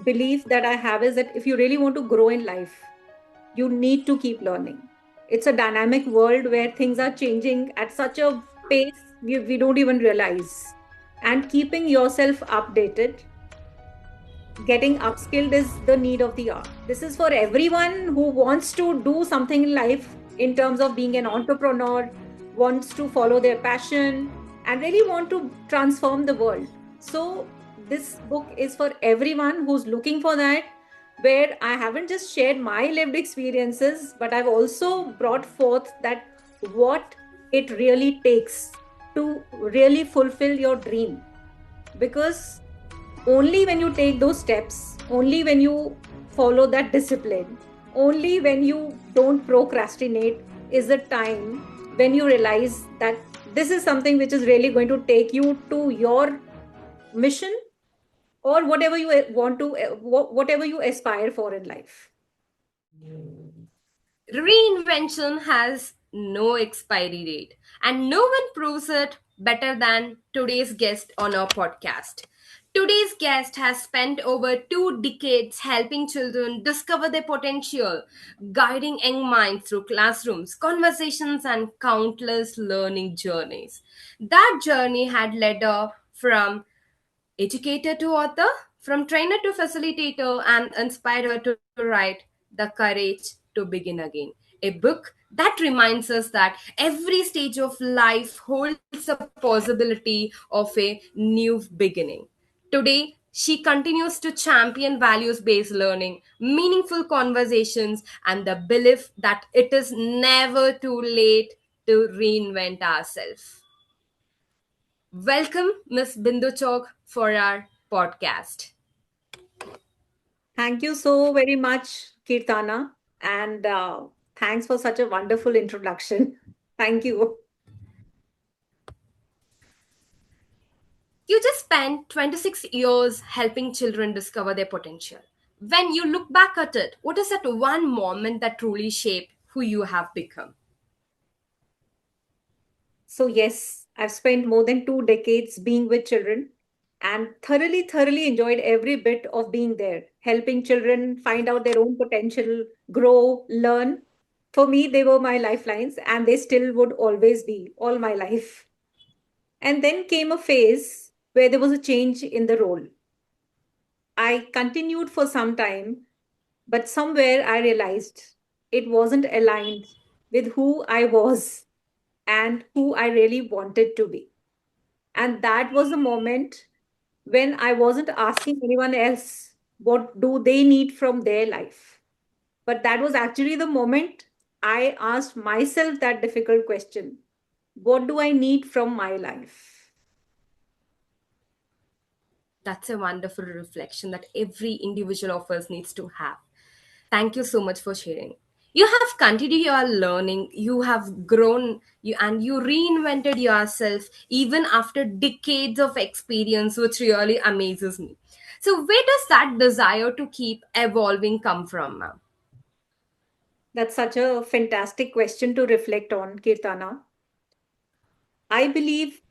belief that I have is that if you really want to grow in life, you need to keep learning. It's a dynamic world where things are changing at such a pace we don't even realize. And keeping yourself updated, getting upskilled is the need of the hour. This is for everyone who wants to do something in life in terms of being an entrepreneur, wants to follow their passion, and really want to transform the world. So, this book is for everyone who's looking for that, where I haven't just shared my lived experiences, but I've also brought forth that what it really takes to really fulfill your dream. Because only when you take those steps, only when you follow that discipline, only when you don't procrastinate is the time when you realize that this is something which is really going to take you to your mission or whatever you want to, whatever you aspire for in life. Reinvention has no expiry date, and no one proves it better than today's guest on our podcast. Today's guest has spent over 2 decades helping children discover their potential, guiding young minds through classrooms, conversations, and countless learning journeys. That journey had led her from educator to author, from trainer to facilitator, and inspired her to write The Courage to Begin Again, a book that reminds us that every stage of life holds a possibility of a new beginning. Today, she continues to champion values based learning, meaningful conversations, and the belief that it is never too late to reinvent ourselves. Welcome, Miss Bindu Chok, for our podcast. Thank you so very much, Kirtana, and thanks for such a wonderful introduction. Thank you. You just spent 26 years helping children discover their potential. When you look back at it, what is that one moment that truly shaped who you have become? So, yes, I've spent more than 2 decades being with children and thoroughly enjoyed every bit of being there, helping children find out their own potential, grow, learn. For me, they were my lifelines and they still would always be all my life. And then came a phase where there was a change in the role. I continued for some time, but somewhere I realized it wasn't aligned with who I was and who I really wanted to be. And that was the moment when I wasn't asking anyone else what do they need from their life. But that was actually the moment I asked myself that difficult question: what do I need from my life? That's a wonderful reflection that every individual of us needs to have. Thank you so much for sharing. You have continued your learning, you have grown, and you reinvented yourself even after decades of experience, which really amazes me. So, where does that desire to keep evolving come from, ma'am? That's such a fantastic question to reflect on, Kirtana. I believe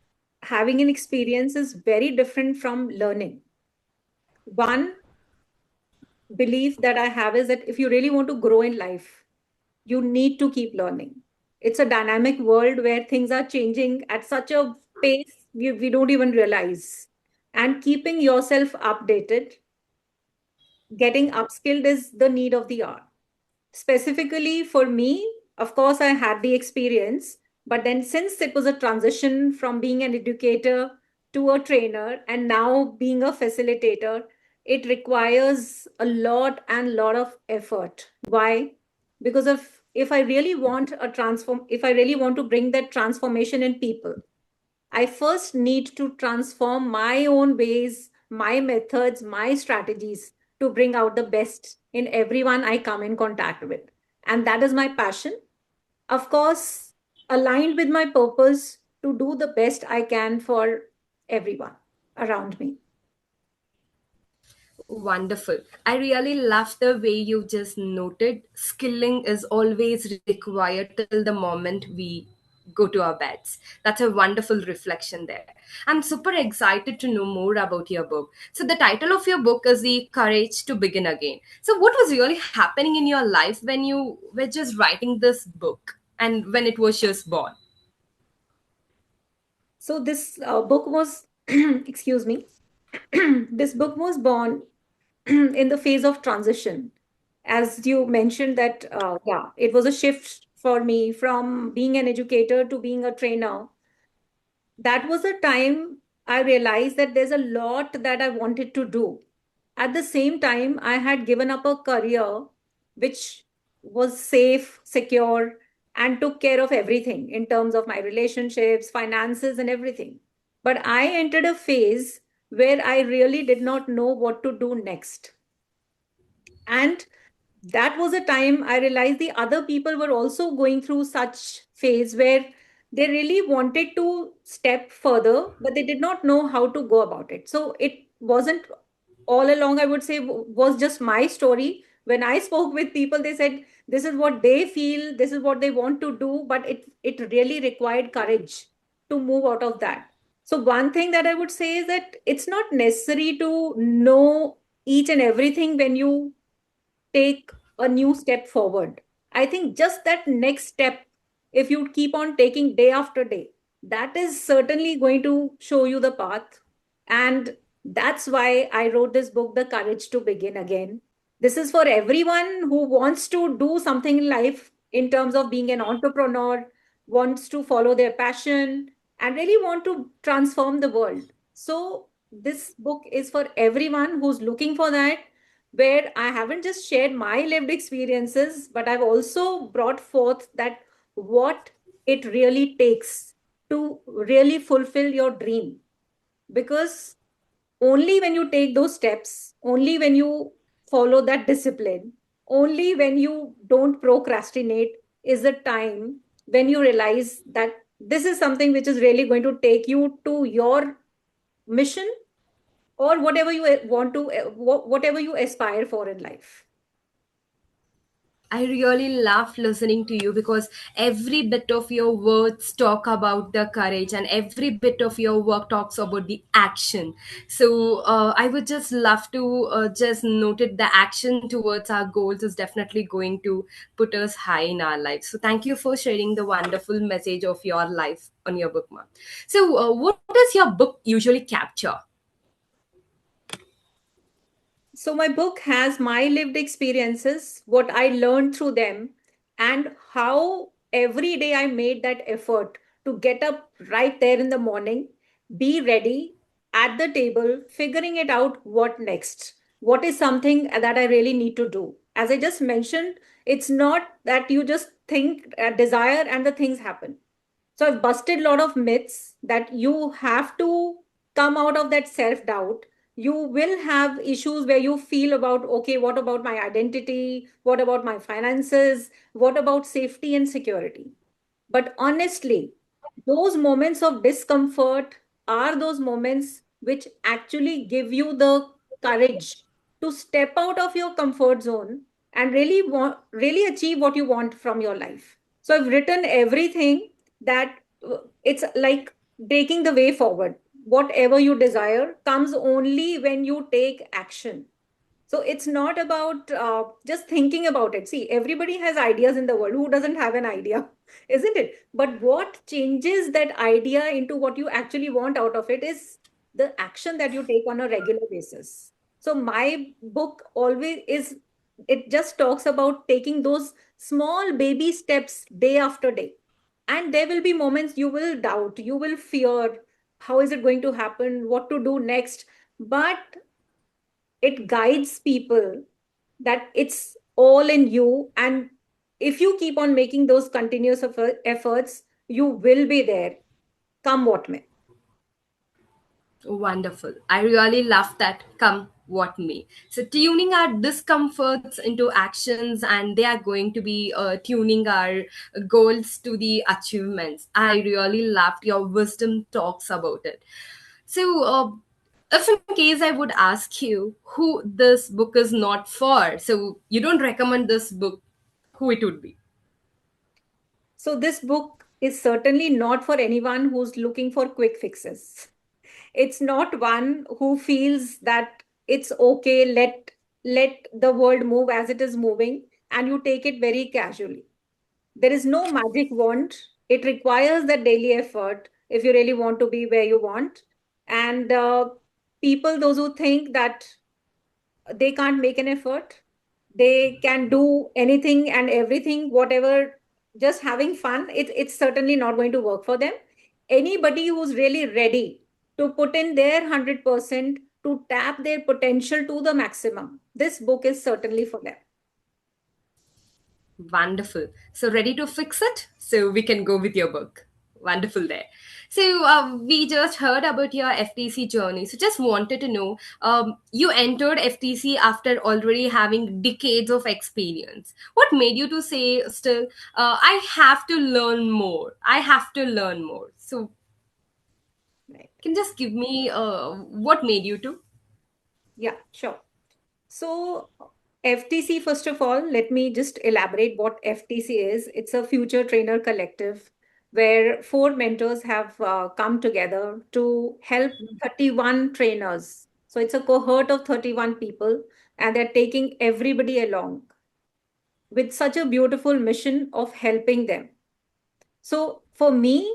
having an experience is very different from learning. One belief that I have is that if you really want to grow in life, you need to keep learning. It's a dynamic world where things are changing at such a pace we don't even realize. And keeping yourself updated, getting upskilled is the need of the hour. Specifically for me, of course, I had the experience, but then since it was a transition from being an educator to a trainer and now being a facilitator, it requires a lot of effort. Why? Because of if I really want a transform, if I really want to bring that transformation in people, I first need to transform my own ways, my methods, my strategies to bring out the best in everyone I come in contact with. And that is my passion. Of course, aligned with my purpose to do the best I can for everyone around me. Wonderful. I really love the way you just noted skilling is always required till the moment we go to our beds. That's a wonderful reflection there. I'm super excited to know more about your book. So, the title of your book is The Courage to Begin Again. So, what was really happening in your life when you were just writing this book and when it was just born? So this book was, excuse me, this book was born in the phase of transition. As you mentioned that, yeah, it was a shift for me from being an educator to being a trainer. That was a time I realized that there's a lot that I wanted to do. At the same time, I had given up a career which was safe, secure, and took care of everything in terms of my relationships, finances, and everything. But I entered a phase where I really did not know what to do next. And that was a time I realized the other people were also going through such phase where they really wanted to step further, but they did not know how to go about it. So it wasn't all along, I would say, was just my story. When I spoke with people, they said this is what they feel, this is what they want to do, but it really required courage to move out of that. So one thing that I would say is that it's not necessary to know each and everything when you take a new step forward. I think just that next step, if you keep on taking day after day, that is certainly going to show you the path. And that's why I wrote this book, The Courage to Begin Again. This is for everyone who wants to do something in life in terms of being an entrepreneur, wants to follow their passion, and really want to transform the world. So, this book is for everyone who's looking for that, where I haven't just shared my lived experiences, but I've also brought forth that what it really takes to really fulfill your dream. Because only when you take those steps, only when you follow that discipline, only when you don't procrastinate is the time when you realize that this is something which is really going to take you to your mission or whatever you want to, whatever you aspire for in life. I really love listening to you because every bit of your words talk about the courage and every bit of your work talks about the action. So I would just love to just note it the action towards our goals is definitely going to put us high in our lives. So thank you for sharing the wonderful message of your life on your book, ma'am. So what does your book usually capture? So my book has my lived experiences, what I learned through them, and how every day I made that effort to get up right there in the morning, be ready at the table, figuring it out what next. What is something that I really need to do? As I just mentioned, it's not that you just think, desire, and the things happen. So I've busted a lot of myths that you have to come out of that self doubt. You will have issues where you feel about, okay, what about my identity? What about my finances? What about safety and security? But honestly, those moments of discomfort are those moments which actually give you the courage to step out of your comfort zone and really achieve what you want from your life. So I've written everything that it's like taking the way forward. Whatever you desire comes only when you take action. So it's not about just thinking about it. See, everybody has ideas in the world. Who doesn't have an idea? Isn't it? But what changes that idea into what you actually want out of it is the action that you take on a regular basis. So my book always is, it just talks about taking those small baby steps day after day. And there will be moments you will doubt, you will fear, how is it going to happen, what to do next. But it guides people that it's all in you, and if you keep on making those continuous efforts, you will be there, come what may. Wonderful. I really love that. Come what may. So, tuning our discomforts into actions, and they are going to be tuning our goals to the achievements. I really loved your wisdom talks about it. So, if in case I would ask you who this book is not for, so you don't recommend this book, who it would be? So this book is certainly not for anyone who's looking for quick fixes. It's not one who feels that it's okay, let the world move as it is moving, and you take it very casually. There is no magic wand. It requires that daily effort if you really want to be where you want. And people, those who think that they can't make an effort, they can do anything and everything, whatever, just having fun, it's certainly not going to work for them. Anybody who's really ready to put in their 100% to tap their potential to the maximum, this book is certainly for them. Wonderful. So, ready to fix it? So, we can go with your book. Wonderful there. So, we just heard about your FTC journey. So, just wanted to know you entered FTC after already having decades of experience. What made you to say, still, I have to learn more? I have to learn more. So, Right. can just give me what made you to? Yeah, sure. So, FTC, first of all, let me just elaborate what FTC is. It's a future trainer collective where four mentors have come together to help 31 trainers. So, it's a cohort of 31 people, and they're taking everybody along with such a beautiful mission of helping them. So, for me,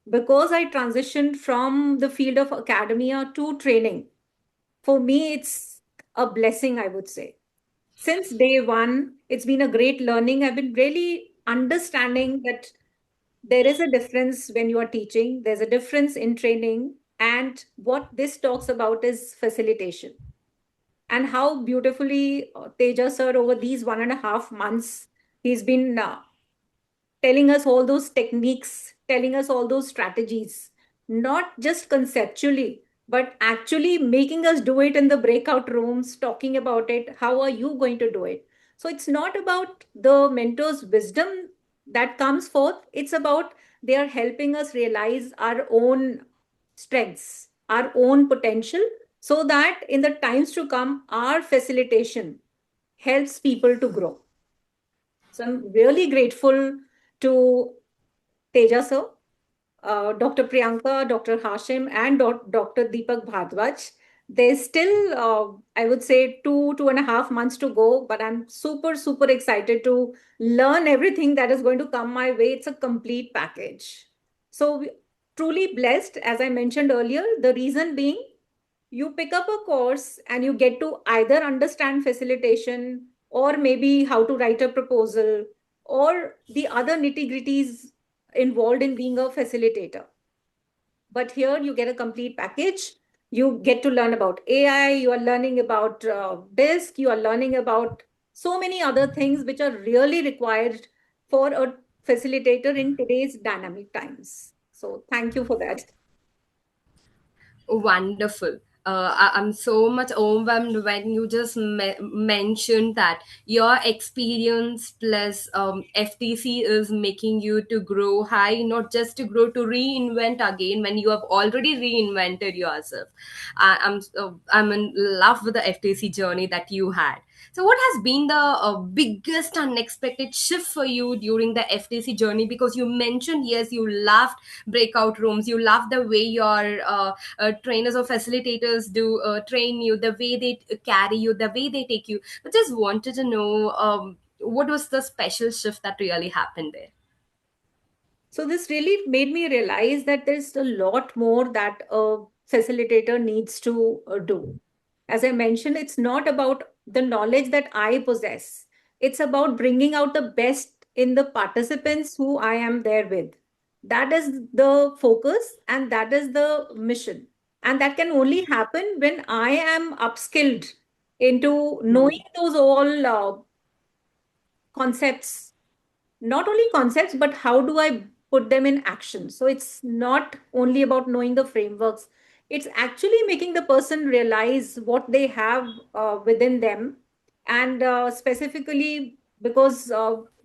because I transitioned from the field of academia to training, for me, it's a blessing, I would say. Since day one, it's been a great learning. I've been really understanding that there is a difference when you are teaching, there's a difference in training. And what this talks about is facilitation. And how beautifully Teja sir, over these 1.5 months, he's been telling us all those techniques, telling us all those strategies, not just conceptually, but actually making us do it in the breakout rooms, talking about it. How are you going to do it? So it's not about the mentor's wisdom that comes forth, it's about they are helping us realize our own strengths, our own potential, so that in the times to come, our facilitation helps people to grow. So I'm really grateful to Teja sir, Dr. Priyanka, Dr. Hashim, and Dr. Deepak Bhardwaj. There's still, I would say, 2.5 months to go, but I'm super, super excited to learn everything that is going to come my way. It's a complete package. So, truly blessed, as I mentioned earlier, the reason being you pick up a course and you get to either understand facilitation or maybe how to write a proposal or the other nitty gritties involved in being a facilitator. But here you get a complete package. You get to learn about AI, you are learning about DISC, you are learning about so many other things which are really required for a facilitator in today's dynamic times. So thank you for that. Wonderful. I'm so much overwhelmed when you just mentioned that your experience plus FTC is making you to grow high, not just to grow, to reinvent again when you have already reinvented yourself. I'm in love with the FTC journey that you had. So, what has been the biggest unexpected shift for you during the FTC journey? Because you mentioned, yes, you loved breakout rooms, you loved the way your trainers or facilitators do train you, the way they carry you, the way they take you. But just wanted to know what was the special shift that really happened there? So this really made me realize that there's a lot more that a facilitator needs to do. As I mentioned, it's not about the knowledge that I possess. It's about bringing out the best in the participants who I am there with. That is the focus and that is the mission. And that can only happen when I am upskilled into Hmm. knowing those all concepts, not only concepts, but how do I put them in action? So it's not only about knowing the frameworks, it's actually making the person realize what they have within them. And specifically, because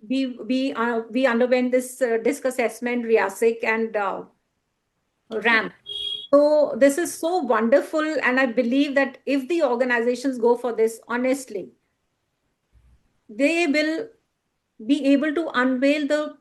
we underwent this disc assessment, RIASIC, and Yeah. RAMP. So this is so wonderful, and I believe that if the organizations go for this honestly, they will be able to unveil the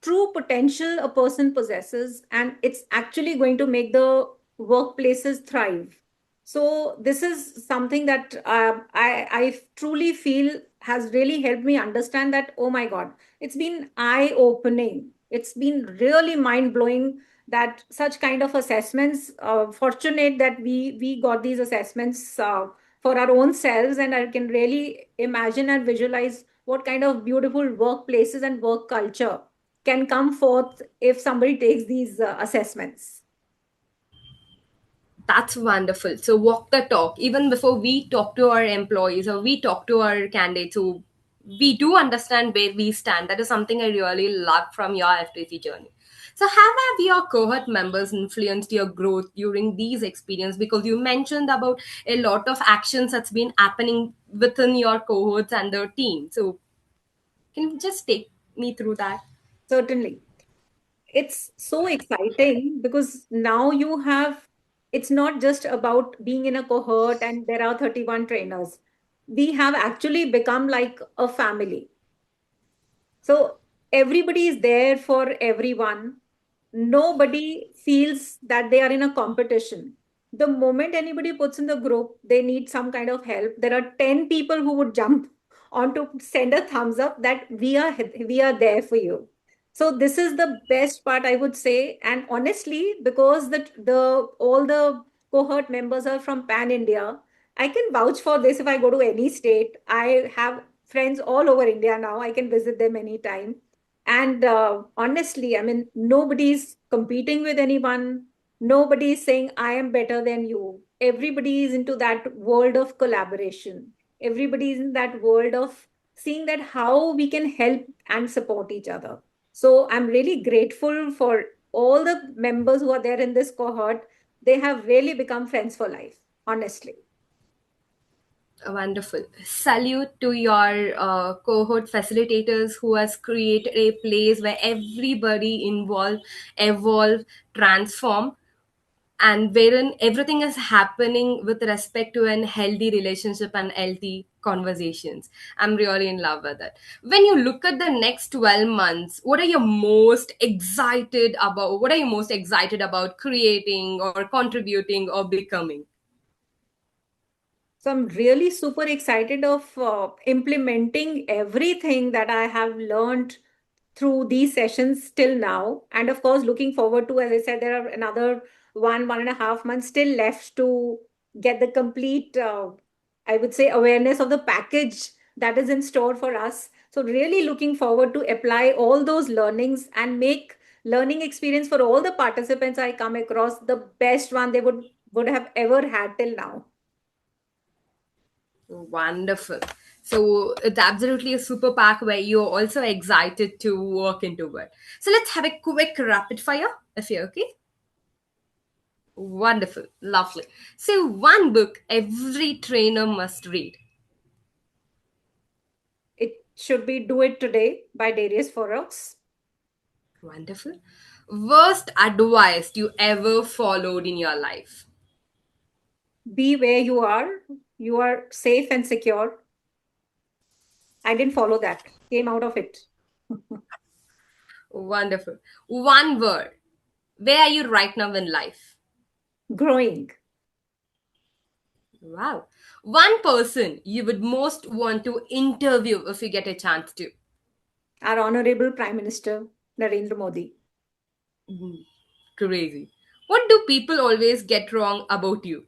true potential a person possesses, and it's actually going to make the workplaces thrive. So this is something that I truly feel has really helped me understand that, oh my God, it's been eye opening. It's been really mind blowing that such kind of assessments, fortunate that we got these assessments for our own selves, and I can really imagine and visualize what kind of beautiful workplaces and work culture can come forth if somebody takes these assessments. That's wonderful. So walk the talk. Even before we talk to our employees or we talk to our candidates, so we do understand where we stand. That is something I really love from your FTC journey. So have your cohort members influenced your growth during these experiences? Because you mentioned about a lot of actions that's been happening within your cohorts and the team. So can you just take me through that? Certainly. It's so exciting because now you have, it's not just about being in a cohort and there are 31 trainers. We have actually become like a family. So everybody is there for everyone. Nobody feels that they are in a competition. The moment anybody puts in the group, they need some kind of help. There are 10 people who would jump on to send a thumbs up that we are there for you. So this is the best part, I would say. And honestly, because the all the cohort members are from Pan India, I can vouch for this. If I go to any state, I have friends all over India now. I can visit them anytime. And honestly, I mean, nobody's competing with anyone. Nobody's saying, I am better than you. Everybody is into that world of collaboration. Everybody is in that world of seeing that how we can help and support each other. So I'm really grateful for all the members who are there in this cohort. They have really become friends for life, honestly. Wonderful. Salute to your cohort facilitators who has created a place where everybody involved, evolve, transform, and wherein everything is happening with respect to an healthy relationship and healthy conversations. I'm really in love with it. When you look at the next 12 months, what are you most excited about creating or contributing or becoming? So I'm really super excited of implementing everything that I have learned through these sessions till now. And of course, looking forward to, as I said, there are another 1.5 months still left to get the complete, I would say, awareness of the package that is in store for us. So really looking forward to apply all those learnings and make learning experience for all the participants I come across the best one they would have ever had till now. Wonderful. So it's absolutely a super pack where you're also excited to work into it. So let's have a quick rapid fire, if you're okay. Wonderful. Lovely. So one book every trainer must read. It should be Do It Today by Darius Foros. Wonderful. Worst advice you ever followed in your life. Be where you are. You are safe and secure. I didn't follow that. Came out of it. Wonderful. One word. Where are you right now in life? Growing. Wow. One person you would most want to interview if you get a chance to. Our Honorable Prime Minister Narendra Modi. Mhm. Crazy. What do people always get wrong about you?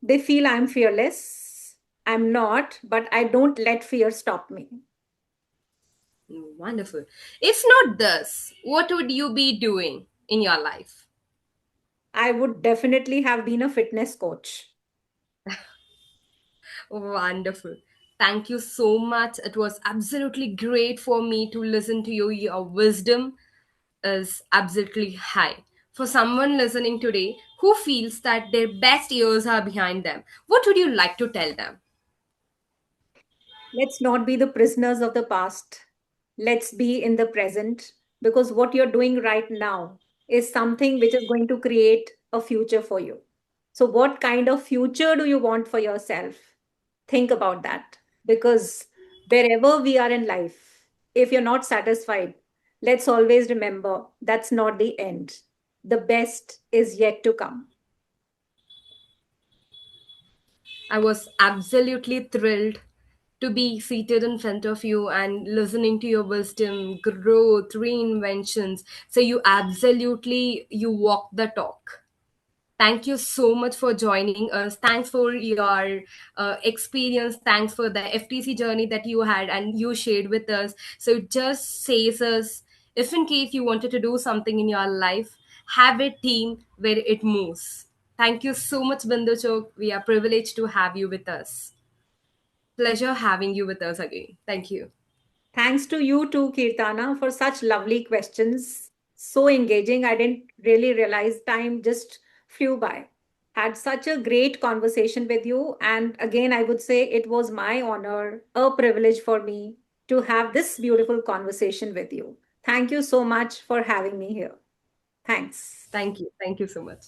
They feel I'm fearless. I'm not, but I don't let fear stop me. Wonderful. If not this, what would you be doing in your life? I would definitely have been a fitness coach. Wonderful. Thank you so much. It was absolutely great for me to listen to you. Your wisdom is absolutely high. For someone listening today who feels that their best years are behind them, what would you like to tell them? Let's not be the prisoners of the past. Let's be in the present, because what you're doing right now is something which is going to create a future for you. So, what kind of future do you want for yourself? Think about that, because wherever we are in life, if you're not satisfied, Let's always remember that's not the end. The best is yet to come. I was absolutely thrilled to be seated in front of you and listening to your wisdom, growth, reinventions. So you walk the talk. Thank you so much for joining us. Thanks for your experience. Thanks for the FTC journey that you had and you shared with us. So it just says us, if in case you wanted to do something in your life, have a team where it moves. Thank you so much, Bindu Chok. We are privileged to have you with us. Pleasure having you with us again. Thank you. Thanks to you too, Kirtana, for such lovely questions. So engaging. I didn't really realize time just flew by. Had such a great conversation with you. And again, I would say it was my honor, a privilege for me to have this beautiful conversation with you. Thank you so much for having me here. Thanks. Thank you. Thank you so much.